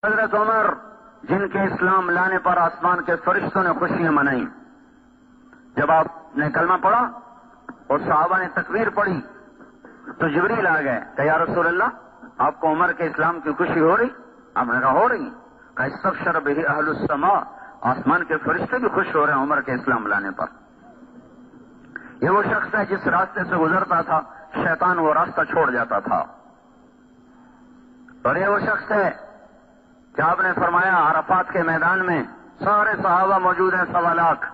حضرت عمر جن کے اسلام لانے پر آسمان کے فرشتوں نے خوشیاں منائیں، جب آپ نے کلمہ پڑھا اور صحابہ نے تکبیر پڑھی تو جبریل آ گئے کہ یا رسول اللہ آپ کو عمر کے اسلام کی خوشی ہو رہی؟ آپ نے کہا ہو رہی۔ کہ استبشر بہ اہل السماء، آسمان کے فرشتے بھی خوش ہو رہے ہیں عمر کے اسلام لانے پر۔ یہ وہ شخص ہے جس راستے سے گزرتا تھا شیطان وہ راستہ چھوڑ جاتا تھا، اور یہ وہ شخص ہے کہ آپ نے فرمایا عرفات کے میدان میں سارے صحابہ موجود ہیں 1.25 لاکھ،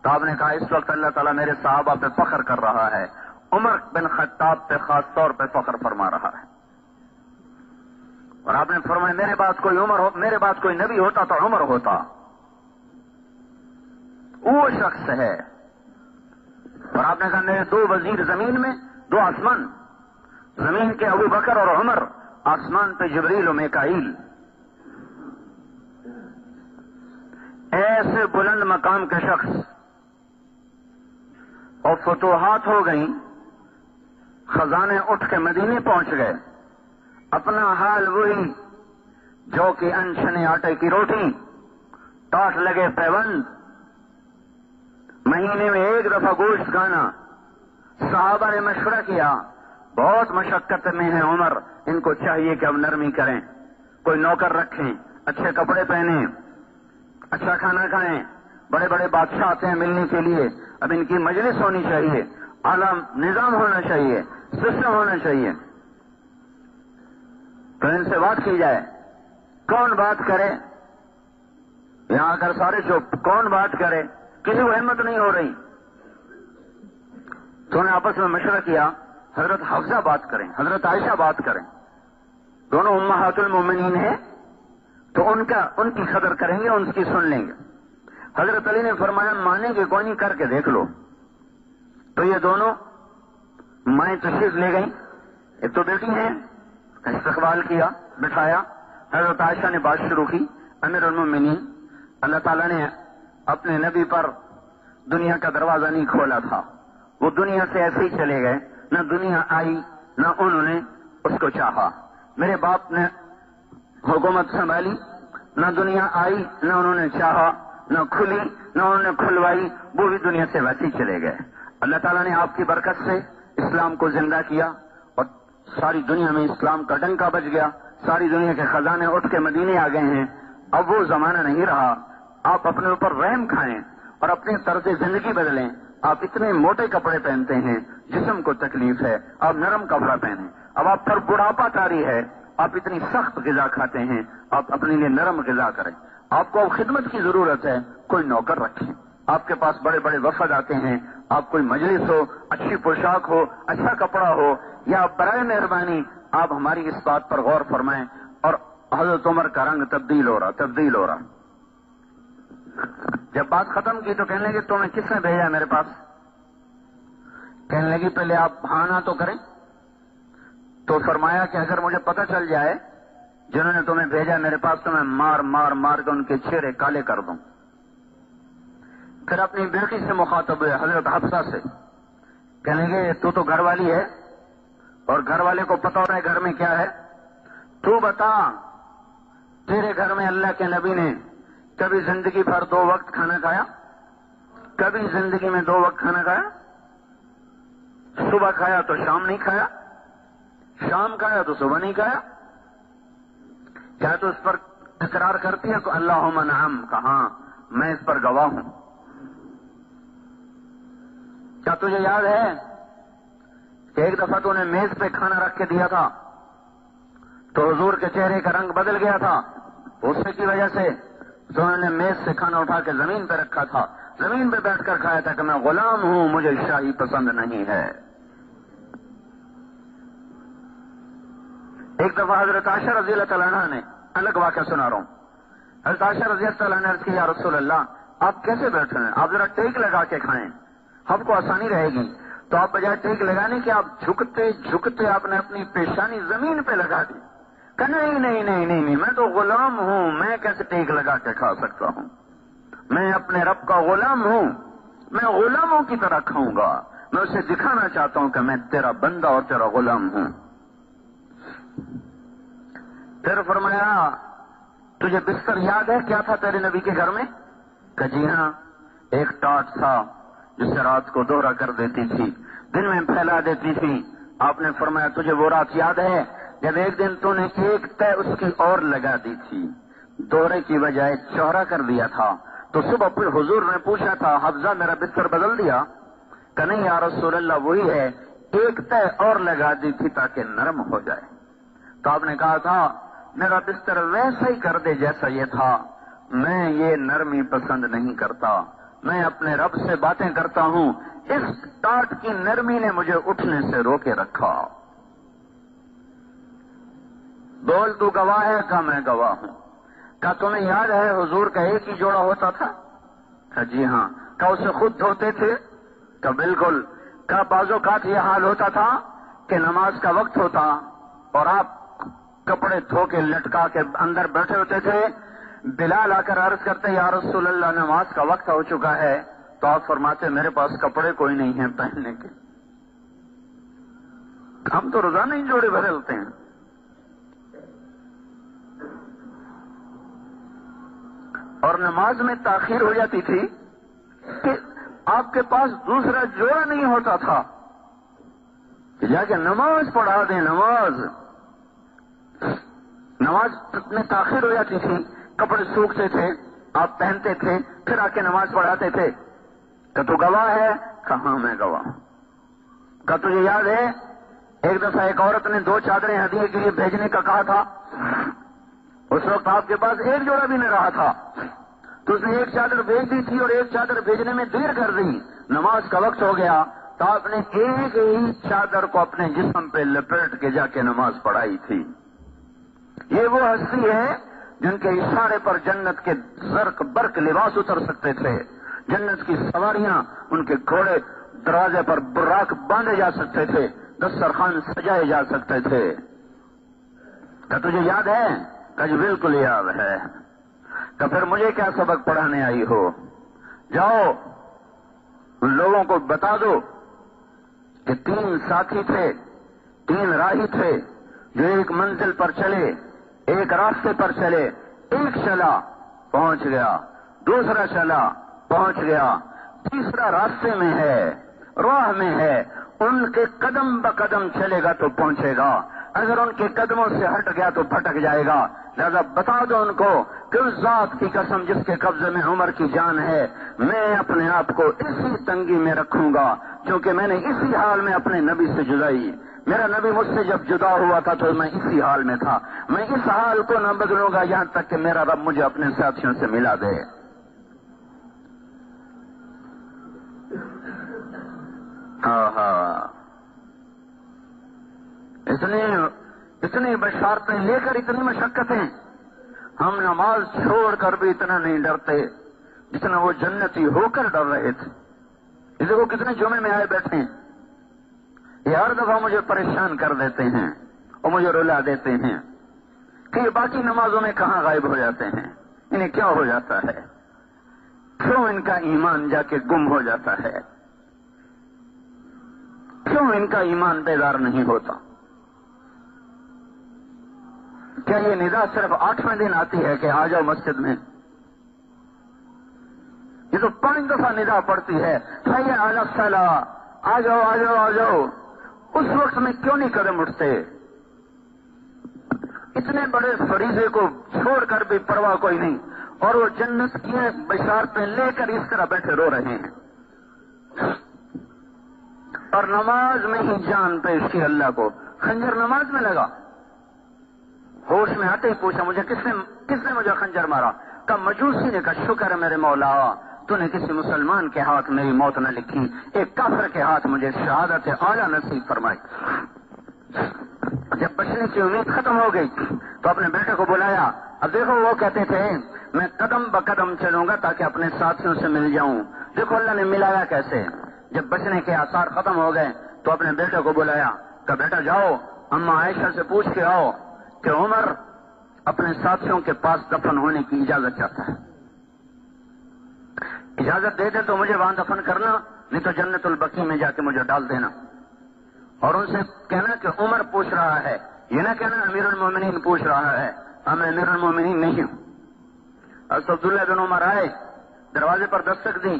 تو آپ نے کہا اس وقت اللہ تعالیٰ میرے صحابہ پہ فخر کر رہا ہے، عمر بن خطاب پہ خاص طور پہ فخر فرما رہا ہے۔ اور آپ نے فرمایا میرے بعد کوئی نبی ہوتا تو عمر ہوتا۔ وہ شخص ہے۔ اور آپ نے کہا میرے 2 وزیر زمین میں، 2 آسمان، زمین کے ابو بکر اور عمر، آسمان پہ جبریل و میکائیل۔ ایسے بلند مقام کے شخص، اور فتوحات ہو گئیں، خزانے اٹھ کے مدینے پہنچ گئے، اپنا حال وہی جو کہ انچھنے آٹے کی روٹی، ٹاٹ لگے پیوند، مہینے میں 1 دفعہ گوشت کھانا۔ صحابہ نے مشورہ کیا بہت مشقت میں ہے عمر، ان کو چاہیے کہ اب نرمی کریں، کوئی نوکر رکھیں، اچھے کپڑے پہنیں، اچھا کھانا کھائیں، بڑے بڑے بادشاہ آتے ہیں ملنے کے لیے، اب ان کی مجلس ہونی چاہیے، اعلیٰ نظام ہونا چاہیے، سسٹم ہونا چاہیے، تو ان سے بات کی جائے۔ کون بات کرے؟ یہاں آ کر سارے چپ، کون بات کرے؟ کسی کو ہمت نہیں ہو رہی، تو انہوں نے آپس میں مشورہ کیا حضرت حفصہ بات کریں، حضرت عائشہ بات کریں، دونوں امہات المومنین ہیں، تو ان کی قدر کریں گے، ان کی سن لیں گے۔ حضرت علی نے فرمایا مانیں گے کوئی نہیں، کر کے دیکھ لو۔ تو یہ دونوں مائیں تشریف لے گئیں، ایک تو بیٹی ہیں، استقبال کیا، بٹھایا، حضرت عائشہ نے بات شروع کی، امیر المومنین، اللہ تعالیٰ نے اپنے نبی پر دنیا کا دروازہ نہیں کھولا تھا، وہ دنیا سے ایسے ہی چلے گئے، نہ دنیا آئی نہ انہوں نے اس کو چاہا۔ میرے باپ نے حکومت سنبھالی، نہ دنیا آئی نہ انہوں نے چاہا، نہ کھلی نہ انہوں نے کھلوائی، وہ بھی دنیا سے ویسے ہی چلے گئے۔ اللہ تعالیٰ نے آپ کی برکت سے اسلام کو زندہ کیا اور ساری دنیا میں اسلام کا ڈنکا بج گیا، ساری دنیا کے خزانے اٹھ کے مدینے آ گئے ہیں۔ اب وہ زمانہ نہیں رہا، آپ اپنے اوپر رحم کھائیں اور اپنے طرز زندگی بدلیں۔ آپ اتنے موٹے کپڑے پہنتے ہیں، جسم کو تکلیف ہے، آپ نرم کپڑا پہنیں۔ اب آپ پر بڑھاپا طاری ہے، آپ اتنی سخت غذا کھاتے ہیں، آپ اپنے لیے نرم غذا کریں۔ آپ کو خدمت کی ضرورت ہے، کوئی نوکر رکھیں۔ آپ کے پاس بڑے بڑے وفد آتے ہیں، آپ کوئی مجلس ہو، اچھی پوشاک ہو، اچھا کپڑا ہو، یا برائے مہربانی آپ ہماری اس بات پر غور فرمائیں۔ اور حضرت عمر کا رنگ تبدیل ہو رہا۔ جب بات ختم کی تو کہنے لگے تمہیں کس نے بھیجا میرے پاس؟ کہنے لگی پہلے آپ ہاں نہ تو کریں۔ تو فرمایا کہ اگر مجھے پتہ چل جائے جنہوں نے تمہیں بھیجا میرے پاس تو میں مار کے ان کے چہرے کالے کر دوں۔ پھر اپنی بیٹی سے مخاطب ہوئے، حضرت حفصہ سے، کہنے لگے تو گھر والی ہے اور گھر والے کو پتہ ہوتا ہے گھر میں کیا ہے، تو بتا تیرے گھر میں اللہ کے نبی نے کبھی زندگی بھر 2 وقت کھانا کھایا؟ کبھی زندگی میں 2 وقت کھانا کھایا؟ صبح کھایا تو شام نہیں کھایا، شام کھایا تو صبح نہیں کھایا؟ کیا تو اس پر اقرار کرتی ہے؟ تو اللہم نعم، کہاں میں اس پر گواہ ہوں۔ کیا تجھے یاد ہے کہ ایک دفعہ تو نے میز پہ کھانا رکھ کے دیا تھا تو حضور کے چہرے کا رنگ بدل گیا تھا، غصے کی وجہ سے تو انہوں نے میز سے کھانا اٹھا کے زمین پہ رکھا تھا، زمین پہ بیٹھ کر کھایا تھا کہ میں غلام ہوں، مجھے شاہی پسند نہیں ہے۔ ایک دفعہ حضرت عائشہ رضی اللہ تعالیٰ عنہ نے، الگ واقعہ سنا رہا ہوں، حضرت عائشہ رضی اللہ تعالیٰ عنہ نے عرض کی یا رسول اللہ آپ کیسے بیٹھے ہیں؟ آپ ذرا ٹیک لگا کے کھائیں، ہم کو آسانی رہے گی۔ تو آپ بجائے ٹیک لگانے کے آپ جھکتے آپ نے اپنی پیشانی زمین پہ لگا دی کہ نہیں، میں تو غلام ہوں، میں کیسے ٹیک لگا کے کھا سکتا ہوں؟ میں اپنے رب کا غلام ہوں، میں غلاموں کی طرح کھاؤں گا، میں اسے دکھانا چاہتا ہوں کہ میں تیرا بندہ اور تیرا غلام ہوں۔ پھر فرمایا تجھے بستر یاد ہے کیا تھا تیرے نبی کے گھر میں؟ کہ جی ہاں، ایک ٹاٹ تھا جسے رات کو دوہرا کر دیتی تھی، دن میں پھیلا دیتی تھی۔ آپ نے فرمایا تجھے وہ رات یاد ہے جب ایک دن تو نے ایک تہ اس کی اور لگا دی تھی، دوہرے کی بجائے چوڑا کر دیا تھا، تو صبح پھر حضور نے پوچھا تھا حفظہ میرا بستر بدل دیا؟ کہ نہیں یا رسول اللہ وہی ہے، ایک تہ اور لگا دی تھی تاکہ نرم ہو جائے۔ تو آپ نے کہا تھا میرا بستر ویسا ہی کر دے جیسا یہ تھا، میں یہ نرمی پسند نہیں کرتا، میں اپنے رب سے باتیں کرتا ہوں، اس ٹاٹ کی نرمی نے مجھے اٹھنے سے روکے رکھا۔ بول تو گواہ ہے؟ کہ میں گواہ ہوں۔ کیا تمہیں یاد ہے حضور کا ایک ہی جوڑا ہوتا تھا؟ کہ جی ہاں۔ کیا اسے خود دھوتے تھے؟ کہ بالکل۔ کیا بعض اوقات یہ حال ہوتا تھا کہ نماز کا وقت ہوتا اور آپ کپڑے دھو کے لٹکا کے اندر بیٹھے ہوتے تھے، بلال آ کر عرض کرتے یا رسول اللہ نماز کا وقت ہو چکا ہے، تو آپ فرماتے میرے پاس کپڑے کوئی نہیں ہیں پہننے کے، ہم تو روزانہ ہی جوڑے بدلتے ہیں۔ اور نماز میں تاخیر ہو جاتی تھی کہ آپ کے پاس دوسرا جوڑا نہیں ہوتا تھا کہ جا کے نماز پڑھا دیں۔ نماز میں تاخیر ہو جاتی تھی، کپڑے سوکھتے تھے، آپ پہنتے تھے، پھر آ کے نماز پڑھاتے تھے۔ کہ تو گواہ ہے؟ کہاں میں گواہ ہوں۔ کہ تجھے یاد ہے ایک دفعہ ایک عورت نے 2 چادریں ہدیے کے لیے بھیجنے کا کہا تھا، اس وقت آپ کے پاس ایک جوڑا بھی نہیں رہا تھا، تو اس نے ایک چادر بھیج دی تھی اور ایک چادر بھیجنے میں دیر کر دی، نماز کا وقت ہو گیا تو آپ نے ایک ہی چادر کو اپنے جسم پہ لپیٹ کے جا کے نماز پڑھائی تھی۔ یہ وہ ہستی ہے جن کے اشارے پر جنت کے زرق برق لباس اتر سکتے تھے، جنت کی سواریاں ان کے گھوڑے دروازے پر براق باندھے جا سکتے تھے، دسترخوان سجائے جا سکتے تھے۔ کیا تجھے یاد ہے؟ کہ جی بالکل یاد ہے۔ تو پھر مجھے کیا سبق پڑھانے آئی ہو؟ جاؤ ان لوگوں کو بتا دو کہ 3 ساتھی تھے، 3 راہی تھے جو ایک منزل پر چلے، ایک راستے پر چلے، ایک چلا پہنچ گیا، دوسرا چلا پہنچ گیا، تیسرا راستے میں ہے، راہ میں ہے، ان کے قدم بقدم چلے گا تو پہنچے گا، اگر ان کے قدموں سے ہٹ گیا تو بھٹک جائے گا۔ لہذا بتا دو ان کو کہ اس ذات کی قسم جس کے قبضے میں عمر کی جان ہے، میں اپنے آپ کو اسی تنگی میں رکھوں گا، کیونکہ میں نے اسی حال میں اپنے نبی سے جدائی، میرا نبی مجھ سے جب جدا ہوا تھا تو میں اسی حال میں تھا، میں اس حال کو نہ بدلوں گا یہاں تک کہ میرا رب مجھے اپنے ساتھیوں سے ملا دے۔ اتنی بشارتیں لے کر اتنی مشقتیں، ہم نماز چھوڑ کر بھی اتنا نہیں ڈرتے جتنا وہ جنتی ہو کر ڈر رہے تھے۔ اس کو کتنے جمعے میں آئے بیٹھے ہیں، یہ ہر دفعہ مجھے پریشان کر دیتے ہیں اور مجھے رلا دیتے ہیں کہ یہ باقی نمازوں میں کہاں غائب ہو جاتے ہیں، انہیں کیا ہو جاتا ہے، کیوں ان کا ایمان جا کے گم ہو جاتا ہے، کیوں ان کا ایمان بیدار نہیں ہوتا؟ کیا یہ ندا صرف 8ویں دن آتی ہے کہ آ جاؤ مسجد میں؟ یہ تو 5 دفعہ ندا پڑتی ہے، حی علی الصلاۃ، آ جاؤ آ جاؤ آ جاؤ، اس وقت میں کیوں نہیں قدم اٹھتے؟ اتنے بڑے فریضے کو چھوڑ کر بھی پرواہ کوئی نہیں، اور وہ جنت کی بشارتیں لے کر اس طرح بیٹھے رو رہے ہیں، اور نماز میں ہی جان پیش کی اللہ کو۔ خنجر نماز میں لگا، ہوش میں آتے ہی پوچھا مجھے کس نے مجھے خنجر مارا؟ کہ مجوسی نے کہا شکر ہے میرے مولا تو نے کسی مسلمان کے ہاتھ میری موت نہ لکھی، ایک کافر کے ہاتھ مجھے شہادت اعلیٰ نصیب فرمائی۔ جب بچنے کی امید ختم ہو گئی تو اپنے بیٹے کو بلایا۔ اب دیکھو وہ کہتے تھے میں قدم بقدم چلوں گا تاکہ اپنے ساتھیوں سے مل جاؤں، دیکھو اللہ نے ملایا کیسے۔ جب بچنے کے آثار ختم ہو گئے تو اپنے بیٹے کو بلایا کہ بیٹا جاؤ اما عائشہ سے پوچھ کے آؤ کہ عمر اپنے ساتھیوں کے پاس دفن ہونے کی اجازت چاہتا ہے، اجازت دے دے تو مجھے وہاں دفن کرنا، نہیں تو جنت البقیع میں جا کے مجھے ڈال دینا۔ اور ان سے کہنا کہ عمر پوچھ رہا ہے، یہ نہ کہنا امیر المومنین پوچھ رہا ہے، میں امیر المومنین نہیں ہوں۔ حضرت عبداللہ بن عمر آئے, دروازے پر دستک دی.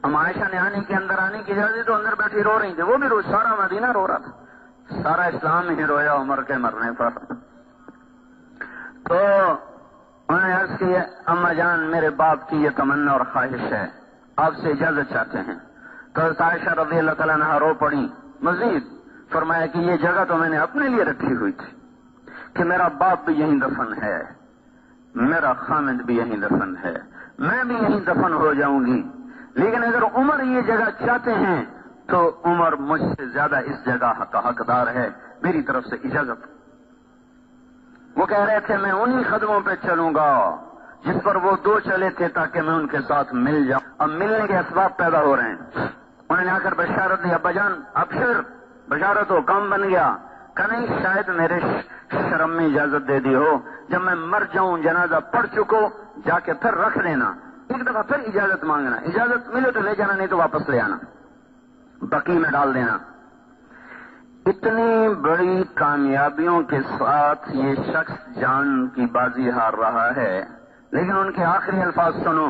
ام عائشہ نے اندر آنے کی اجازت دی تو اندر بیٹھی رو رہی تھی, وہ بھی رو, سارا مدینہ رو رہا تھا, سارا اسلام ہی رویا عمر کے مرنے پر. تو انہوں نے عرض کی, اما جان میرے باپ کی یہ تمنا اور خواہش ہے, آپ سے اجازت چاہتے ہیں. تو حضرت عائشہ رضی اللہ تعالیٰ عنہا رو پڑی. مزید فرمایا کہ یہ جگہ تو میں نے اپنے لیے رکھی ہوئی تھی کہ میرا باپ بھی یہیں دفن ہے, میرا خامد بھی یہیں دفن ہے, میں بھی یہیں دفن ہو جاؤں گی, لیکن اگر عمر یہ جگہ چاہتے ہیں تو عمر مجھ سے زیادہ اس جگہ کا حقدار ہے, میری طرف سے اجازت. وہ کہہ رہے تھے میں انہی قدموں پہ چلوں گا جس پر وہ دو چلے تھے تاکہ میں ان کے ساتھ مل جاؤں. اب ملنے کے اسباب پیدا ہو رہے ہیں. انہوں نے آ کر بشارت دی, ابا جان ابشر, بشارت ہو, کام بن گیا. کہ نہیں, شاید میرے شرم میں اجازت دے دی ہو, جب میں مر جاؤں جنازہ پڑھ چکو جا کے پھر رکھ لینا, ایک دفعہ پھر اجازت مانگنا, اجازت ملے تو لے جانا, نہیں تو واپس لے آنا, بقی میں ڈال دینا. اتنی بڑی کامیابیوں کے ساتھ یہ شخص جان کی بازی ہار رہا ہے, لیکن ان کے آخری الفاظ سنو.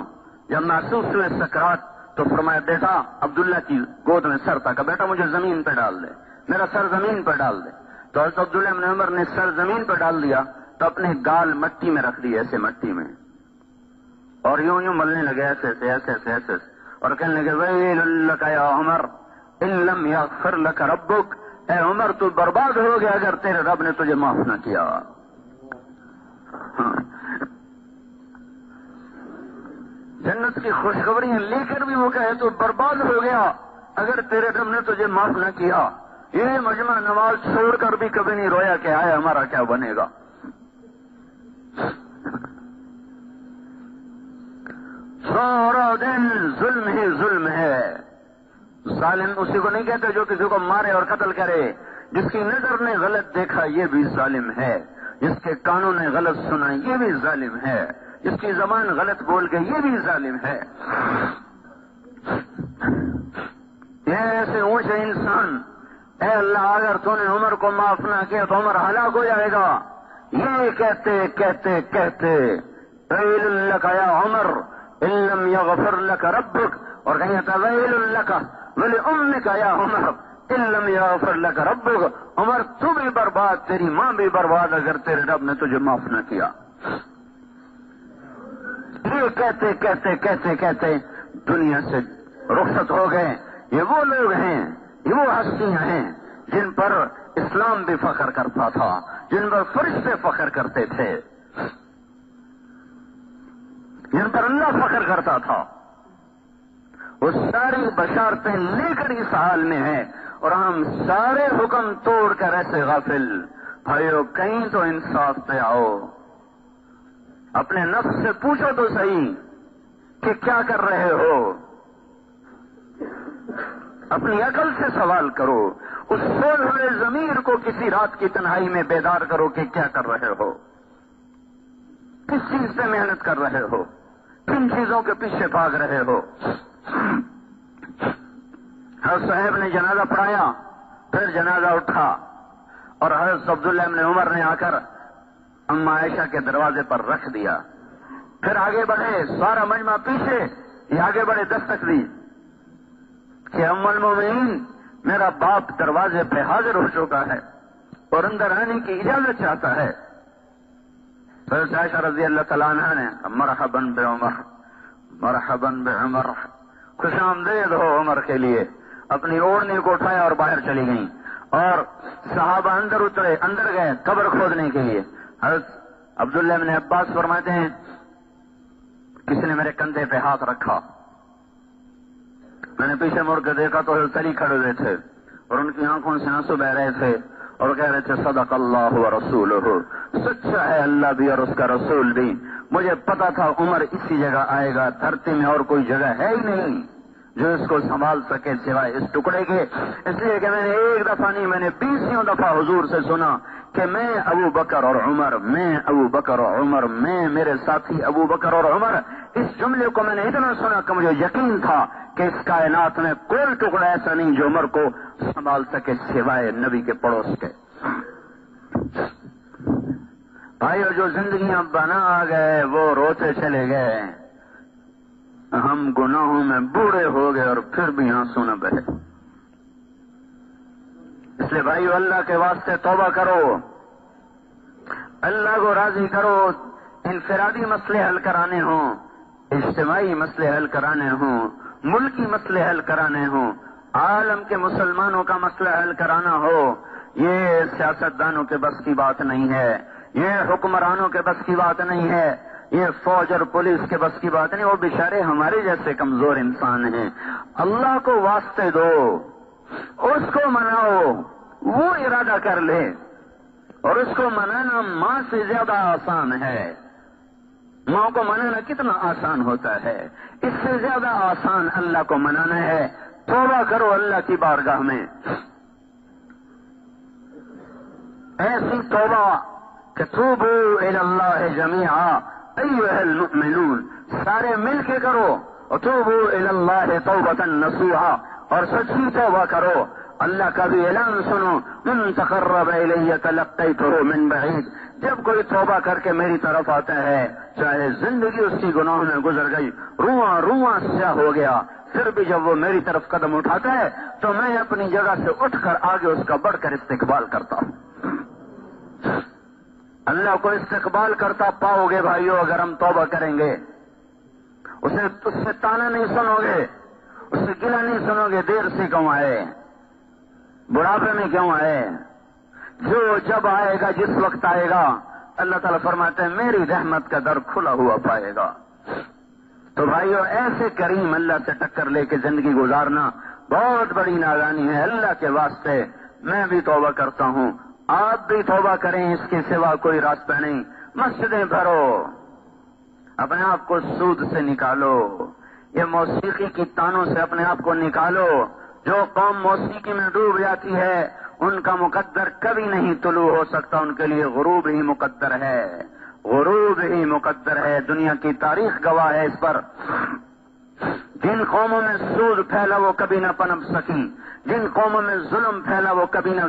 جب محسوس ہوئے سکرات تو فرمایا, بیٹا عبداللہ کی گود میں سر تھا, کہ بیٹا مجھے زمین پہ ڈال دے, میرا سر زمین پہ ڈال دے. تو حضرت عبداللہ بن عمر نے سر زمین پہ ڈال دیا تو اپنے گال مٹی میں رکھ دی, ایسے مٹی میں, اور یوں یوں ملنے لگے ایسے ایسے ایسے ایسے ایسے, اور کہنے لگے ویل لک یا عمر ان لم یغفر لک ربک, اے عمر تو برباد ہو گیا اگر تیرے رب نے تجھے معاف نہ کیا. جنت کی خوشخبریاں لے کر بھی وہ کہے تو برباد ہو گیا اگر تیرے رب نے تجھے معاف نہ کیا. یہ مجمع نماز چھوڑ کر بھی کبھی نہیں رویا کہ آئے ہمارا کیا بنے گا. سارا دن ظلم ہی ظلم ہے. ظالم اسی کو نہیں کہتے جو کسی کو مارے اور قتل کرے. جس کی نظر نے غلط دیکھا یہ بھی ظالم ہے, جس کے کانوں نے غلط سنا یہ بھی ظالم ہے, جس کی زبان غلط بول گئی یہ بھی ظالم ہے. یہ ایسے اونچے انسان, اے اللہ اگر تو نے عمر کو معاف نہ کیا تو عمر ہلاک ہو جائے گا, یہ کہتے کہتے کہتے ویل لک یا عمر ان لم یغفر لک ربک, اور کہیں تھا ویل لک ولامک یا عمر ان لم یغفر لک ربک, عمر تو بھی برباد, تیری ماں بھی برباد اگر تیرے رب نے تجھے معاف نہ کیا. یہ کہتے کہتے کہتے کہتے دنیا سے رخصت ہو گئے. یہ وہ لوگ ہیں, یہ وہ ہستیاں ہیں جن پر اسلام بھی فخر کرتا تھا, جن پر فرشتے فخر کرتے تھے, جن پر اللہ فخر کرتا تھا. وہ ساری بشارتیں لے کر اس حال میں ہیں اور ہم سارے حکم توڑ کر ایسے غافل. بھائیو کہیں تو انصاف پہ آؤ, اپنے نفس سے پوچھو تو صحیح کہ کیا کر رہے ہو, اپنی عقل سے سوال کرو, اس سوئے ہوئے ضمیر کو کسی رات کی تنہائی میں بیدار کرو کہ کیا کر رہے ہو, کس چیز پہ محنت کر رہے ہو, کن چیزوں کے پیچھے بھاگ رہے ہو. حضرت صاحب نے جنازہ پڑھایا, پھر جنازہ اٹھا اور حضرت عبداللہ بن عمر نے آ کر اما عائشہ کے دروازے پر رکھ دیا. پھر آگے بڑھے, سارا مجمع پیچھے, یہ آگے بڑھے, دستک دی کہ ام المومنین میرا باپ دروازے پہ حاضر ہو چکا ہے اور اندر آنے کی اجازت چاہتا ہے. حضرت عائشہ رضی اللہ تعالیٰ عنہ نے مرحبا بعمر, مرحبا بعمر, خوش آمدید ہو عمر کے لیے, اپنی اوڑھنی کو اٹھایا اور باہر چلی گئیں. اور صحابہ اندر اترے, اندر گئے قبر کھودنے کے لیے. حضرت عبداللہ بن عباس فرماتے ہیں کسی نے میرے کندھے پہ ہاتھ رکھا, میں نے پیچھے مڑ کے دیکھا تو حضرت علی کھڑے ہوئے تھے اور ان کی آنکھوں سے آنسو بہ رہے تھے اور کہہ رہے تھے صدق اللہ و رسولہ, سچا ہے اللہ بھی اور اس کا رسول بھی. مجھے پتا تھا عمر اسی جگہ آئے گا, دھرتی میں اور کوئی جگہ ہے ہی نہیں جو اس کو سنبھال سکے سوائے اس ٹکڑے کے. اس لیے کہ میں نے ایک دفعہ نہیں, میں نے 20 دفعہ حضور سے سنا کہ میں ابو بکر اور عمر, میں ابو بکر اور عمر, میں میرے ساتھی ابو بکر اور عمر. اس جملے کو میں نے اتنا سنا کہ مجھے یقین تھا کہ اس کائنات میں کوئی ٹکڑا ایسا نہیں جو عمر کو سنبھال سکے سوائے نبی کے پڑوس کے. بھائیو جو زندگیاں بنا گئے وہ روتے چلے گئے، ہم گناہوں میں بوڑھے ہو گئے اور پھر بھی آنسو نہ بہے۔ اس لیے بھائیو اللہ کے واسطے توبہ کرو، اللہ کو راضی کرو۔ انفرادی مسئلے حل کرانے ہوں، اجتماعی مسئلے حل کرانے ہوں، ملکی مسئلے حل کرانے ہوں، عالم کے مسلمانوں کا مسئلہ حل کرانا ہو، یہ سیاستدانوں کے بس کی بات نہیں ہے، یہ حکمرانوں کے بس کی بات نہیں ہے، یہ فوج اور پولیس کے بس کی بات نہیں۔ وہ بیچارے ہمارے جیسے کمزور انسان ہیں۔ اللہ کو واسطے دو، اس کو مناؤ، وہ ارادہ کر لے، اور اس کو منانا ماں سے زیادہ آسان ہے۔ ماں کو منانا کتنا آسان ہوتا ہے، اس سے زیادہ آسان اللہ کو منانا ہے۔ توبہ کرو اللہ کی بارگاہ میں، ایسی توبہ کہ توبوا الی اللہ جمیعا ایھا المؤمنون، سارے مل کے کرو، وتوبوا الی اللہ توبۃ نصوحا، اور سچی توبہ کرو۔ اللہ کا بھی اعلان سنو، من تقرب الی تلقیتہ من بعید، جب کوئی توبہ کر کے میری طرف آتا ہے، چاہے زندگی اس کی گناہوں میں گزر گئی، رواں رواں سیاہ ہو گیا، پھر بھی جب وہ میری طرف قدم اٹھاتا ہے تو میں اپنی جگہ سے اٹھ کر آگے اس کا بڑھ کر استقبال کرتا ہوں۔ اللہ کو استقبال کرتا پاؤ گے بھائیو اگر ہم توبہ کریں گے۔ اس سے تانا نہیں سنو گے، اس سے گلہ نہیں سنو گے، دیر سے کیوں آئے، بڑھاپے میں کیوں آئے، جو جب آئے گا، جس وقت آئے گا، اللہ تعالیٰ فرماتے ہیں میری رحمت کا در کھلا ہوا پائے گا۔ تو بھائیو ایسے کریم اللہ سے ٹکر لے کے زندگی گزارنا بہت بڑی نادانی ہے۔ اللہ کے واسطے میں بھی توبہ کرتا ہوں، آپ بھی توبہ کریں، اس کے سوا کوئی راستہ نہیں۔ مسجدیں بھرو، اپنے آپ کو سود سے نکالو، یہ موسیقی کی تانوں سے اپنے آپ کو نکالو۔ جو قوم موسیقی میں ڈوب جاتی ہے ان کا مقدر کبھی نہیں طلوع ہو سکتا، ان کے لیے غروب ہی مقدر ہے، غروب ہی مقدر ہے۔ دنیا کی تاریخ گواہ ہے اس پر۔ جن قوموں میں سود پھیلا وہ کبھی نہ پنپ سکی، جن قوموں میں ظلم پھیلا وہ کبھی نہ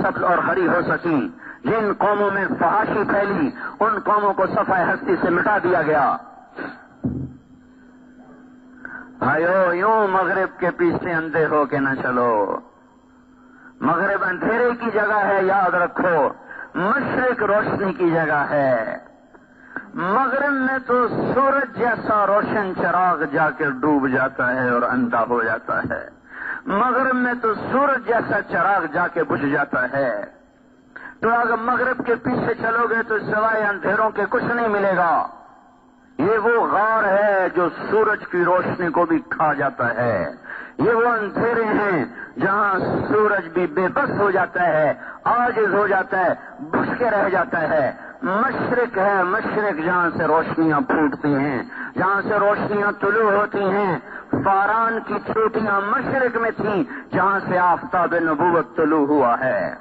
سبز اور ہری ہو سکی، جن قوموں میں فحاشی پھیلی ان قوموں کو صفحہ ہستی سے مٹا دیا گیا۔ بھائیو یوں مغرب کے پیچھے اندھے ہو کے نہ چلو، مغرب اندھیرے کی جگہ ہے، یاد رکھو، مشرق روشنی کی جگہ ہے۔ مغرب میں تو سورج جیسا روشن چراغ جا کے ڈوب جاتا ہے اور اندھا ہو جاتا ہے، مغرب میں تو سورج جیسا چراغ جا کے بجھ جاتا ہے۔ تو اگر مغرب کے پیچھے چلو گے تو سوائے اندھیروں کے کچھ نہیں ملے گا۔ یہ وہ غار ہے جو سورج کی روشنی کو بھی کھا جاتا ہے، یہ وہ اندھیرے ہیں جہاں سورج بھی بے بس ہو جاتا ہے، عاجز ہو جاتا ہے، بجھ کے رہ جاتا ہے۔ مشرق ہے، مشرق جہاں سے روشنیاں پھوٹتی ہیں، جہاں سے روشنیاں طلوع ہوتی ہیں۔ فاران کی چوٹیاں مشرق میں تھیں جہاں سے آفتاب نبوت طلوع ہوا ہے۔